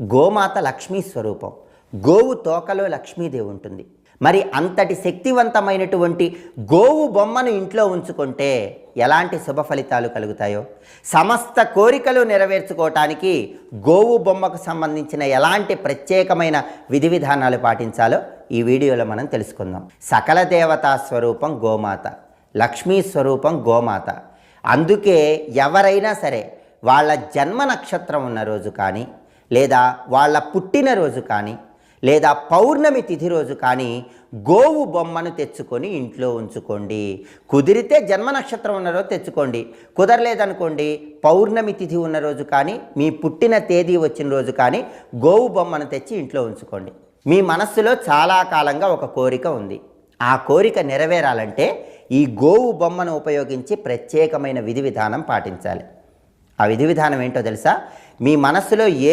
గోమాత లక్ష్మీ స్వరూపం. గోవు తోకలో లక్ష్మీదేవి ఉంటుంది. మరి అంతటి శక్తివంతమైనటువంటి గోవు బొమ్మను ఇంట్లో ఉంచుకుంటే ఎలాంటి శుభ ఫలితాలు కలుగుతాయో, సమస్త కోరికలు నెరవేర్చుకోవటానికి గోవు బొమ్మకు సంబంధించిన ఎలాంటి ప్రత్యేకమైన విధి విధానాలు పాటించాలో ఈ వీడియోలో మనం తెలుసుకుందాం. సకల దేవతా స్వరూపం గోమాత, లక్ష్మీ స్వరూపం గోమాత. అందుకే ఎవరైనా సరే వాళ్ళ జన్మ నక్షత్రం ఉన్న రోజు కానీ, లేదా వాళ్ళ పుట్టినరోజు కానీ, లేదా పౌర్ణమి తిథి రోజు కానీ గోవు బొమ్మను తెచ్చుకొని ఇంట్లో ఉంచుకోండి. కుదిరితే జన్మ నక్షత్రం ఉన్న రోజు తెచ్చుకోండి. కుదరలేదనుకోండి, పౌర్ణమి తిథి ఉన్న రోజు కానీ, మీ పుట్టిన తేదీ వచ్చిన రోజు కానీ గోవు బొమ్మను తెచ్చి ఇంట్లో ఉంచుకోండి. మీ మనస్సులో చాలా కాలంగా ఒక కోరిక ఉంది. ఆ కోరిక నెరవేరాలంటే ఈ గోవు బొమ్మను ఉపయోగించి ప్రత్యేకమైన విధి విధానం పాటించాలి. ఆ విధి విధానం ఏంటో తెలుసా? మీ మనస్సులో ఏ